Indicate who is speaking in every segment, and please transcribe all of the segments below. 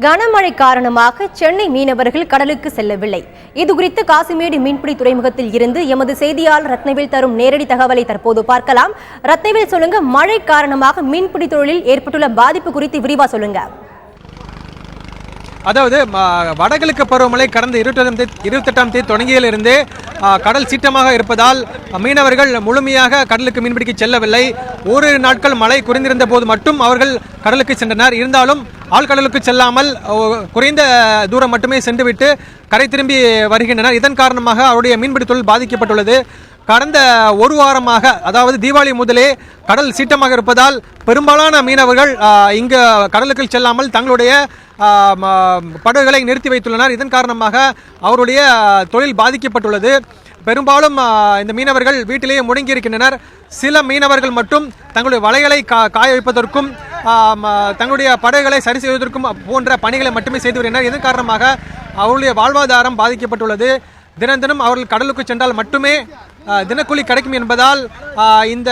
Speaker 1: கனமழை காரணமாக சென்னை மீனவர்கள் கடலுக்கு செல்லவில்லை. இதுகுறித்து காசிமேடு மீன்பிடி துறைமுகத்தில் இருந்து எமது செய்தியாளர் ரத்னவேல் தரும் நேரடி தகவலை தற்போது பார்க்கலாம். ரத்னவேல், சொல்லுங்க, மழை காரணமாக மீன்பிடி தொழிலில் ஏற்பட்டுள்ள பாதிப்பு குறித்து விரிவா சொல்லுங்க.
Speaker 2: அதாவது வடகிழக்கு பருவமழை கடந்த 28ஆம் தேதி தொடங்கியிலிருந்து கடல் சீற்றமாக இருப்பதால் மீனவர்கள் முழுமையாக கடலுக்கு மீன்பிடிக்க செல்லவில்லை. ஓரிரு நாட்கள் மழை குறைந்திருந்த போது மட்டும் அவர்கள் கடலுக்கு சென்றனர். இருந்தாலும் ஆழ்கடலுக்கு செல்லாமல் குறைந்த தூரம் மட்டுமே சென்றுவிட்டு கரை திரும்பி வருகின்றனர். இதன் காரணமாக அவருடைய மீன்பிடி தொழில் பாதிக்கப்பட்டுள்ளது. கடந்த ஒரு வாரமாக, அதாவது தீபாவளி முதலே கடல் சீற்றமாக இருப்பதால் பெரும்பாலான மீனவர்கள் இங்கு கடலுக்கு செல்லாமல் தங்களுடைய படகுகளை நிறுத்தி வைத்துள்ளனர். இதன் காரணமாக அவருடைய தொழில் பாதிக்கப்பட்டுள்ளது. பெரும்பாலும் இந்த மீனவர்கள் வீட்டிலேயே முடங்கி இருக்கின்றனர். சில மீனவர்கள் மட்டும் தங்களுடைய வலைகளை காய வைப்பதற்கும் தங்களுடைய படகுகளை சரி செய்வதற்கும் போன்ற பணிகளை மட்டுமே செய்து வருகின்றனர். இதன் காரணமாக அவருடைய வாழ்வாதாரம் பாதிக்கப்பட்டுள்ளது. தினம் தினம் அவர்கள் கடலுக்கு சென்றால் மட்டுமே தினக்கூலி கிடைக்கும் என்பதால் இந்த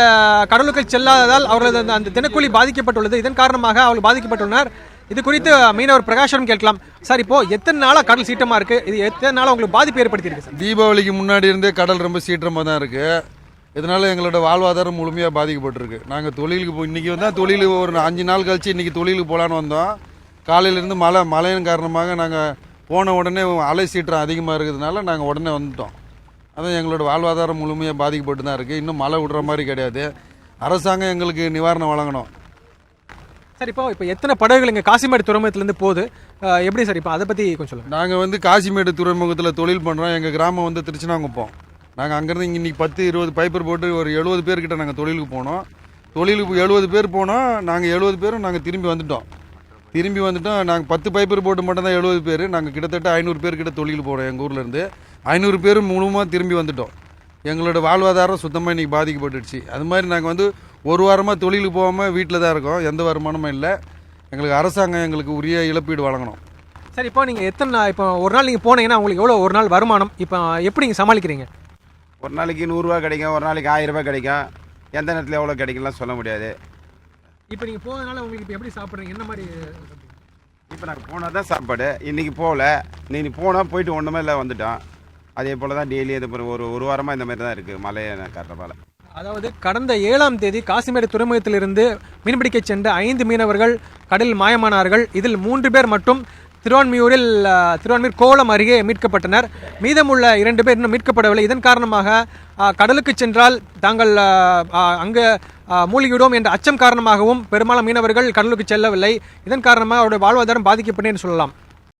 Speaker 2: கடலுக்கு செல்லாததால் அவர்களது அந்த தினக்கூலி பாதிக்கப்பட்டுள்ளது. இதன் காரணமாக அவர்கள் பாதிக்கப்பட்டுள்ளனர். இது குறித்து மீனவர் பிரகாஷம் கேட்கலாம். சார், இப்போ எத்தனை நாளா கடல் சீற்றமா இருக்கு? இது எத்தனை நாளா உங்களுக்கு பாதிப்பு ஏற்படுத்தி இருக்கு சார்?
Speaker 3: தீபாவளிக்கு முன்னாடி இருந்தே கடல் ரொம்ப சீற்றமாக தான் இருக்கு. இதனால எங்களோட வாழ்வாதாரம் முழுமையாக பாதிக்கப்பட்டிருக்கு. நாங்கள் தொழிலுக்கு இன்னைக்கு வந்தால் தொழிலுக்கு ஒரு 5 நாள் கழிச்சு இன்னைக்கு தொழிலுக்கு போகலான்னு வந்தோம். காலையிலேருந்து மழையின் காரணமாக நாங்கள் போன உடனே அலை சீற்றம் அதிகமாக இருக்கிறதுனால நாங்கள் உடனே வந்துட்டோம். அதான் எங்களோட வாழ்வாதாரம் முழுமையாக பாதிக்கப்பட்டு தான் இருக்குது. இன்னும் மழை விடுற மாதிரி கிடையாது. அரசாங்கம் எங்களுக்கு நிவாரணம் வழங்கணும்.
Speaker 2: சார், இப்போ எத்தனை படகுகள் இங்கே காசிமேடு துறைமுகத்திலேருந்து போகுது, எப்படி சார்? இப்போ அதை பற்றி கொஞ்சம் சொல்லுங்கள்.
Speaker 3: நாங்கள் காசிமேடு துறைமுகத்தில் தொழில் பண்ணுறோம். எங்கள் கிராமம் திருச்சினாங்குப்பம். நாங்கள் அங்கேருந்து இன்றைக்கி 10-20 பைப்பர் போட்டு ஒரு 70 பேர்கிட்ட நாங்கள் தொழிலுக்கு போனோம். தொழிலுக்கு 70 பேர் போனோம். நாங்கள் 70 பேரும் நாங்கள் திரும்பி வந்துட்டோம். நாங்கள் 10 பைப்பர் போட்டு மட்டும்தான் 70 பேர். நாங்கள் கிட்டத்தட்ட 500 பேர்கிட்ட தொழிலுக்கு போகிறோம். எங்கள் ஊர்லேருந்து 500 பேரும் முழுமையாக திரும்பி வந்துட்டோம். எங்களோட வாழ்வாதாரம் சுத்தமாக இன்றைக்கி பாதிக்கப்பட்டுடுச்சு. அது மாதிரி நாங்கள் ஒரு வாரமாக தொழிலுக்கு போகாமல் வீட்டில் தான் இருக்கோம். எந்த வருமானமும் இல்லை. எங்களுக்கு அரசாங்கம் எங்களுக்கு உரிய இழப்பீடு வழங்கணும்.
Speaker 2: சார், இப்போ நீங்கள் இப்போ ஒரு நாள் நீங்கள் போனீங்கன்னா உங்களுக்கு எவ்வளோ ஒரு நாள் வருமானம்? இப்போ எப்படி நீங்கள் சமாளிக்கிறீங்க?
Speaker 4: ஒரு நாளைக்கு 100 ரூபா கிடைக்கும், ஒரு நாளைக்கு 1000 ரூபாய் கிடைக்கும். எந்த நேரத்தில் எவ்வளோ கிடைக்கும்லாம் சொல்ல முடியாது.
Speaker 2: இப்போ நீங்கள் போனதுனால உங்களுக்கு இப்போ எப்படி சாப்பிட்றீங்க? என்ன மாதிரி?
Speaker 4: இப்போ நாங்கள் போனால் தான் சாப்பாடு. இன்றைக்கி போகல, நீ போனால் போயிட்டு ஒன்றுமே இல்லை வந்துட்டோம். அதே போல் தான் டெய்லி இது ஒரு வாரமாக இந்த மாதிரி தான் இருக்குது மழையை காரணத்தால்.
Speaker 2: அதாவது கடந்த 7ஆம் தேதி காசிமேடு துறைமுகத்திலிருந்து மீன்பிடிக்க சென்ற 5 மீனவர்கள் கடலில் மாயமானார்கள். இதில் 3 பேர் மட்டும் திருவான்மியூர் கோவளம் அருகே மீட்கப்பட்டனர். மீதமுள்ள 2 பேர் இன்னும் மீட்கப்படவில்லை. இதன் காரணமாக கடலுக்கு சென்றால் தாங்கள் அங்கு மூழ்கிவிடும் என்ற அச்சம் காரணமாகவும் பெரும்பாலான மீனவர்கள் கடலுக்கு செல்லவில்லை. இதன் காரணமாக அவருடைய வாழ்வாதாரம் பாதிக்கப்பட்டேன்னு சொல்லலாம்.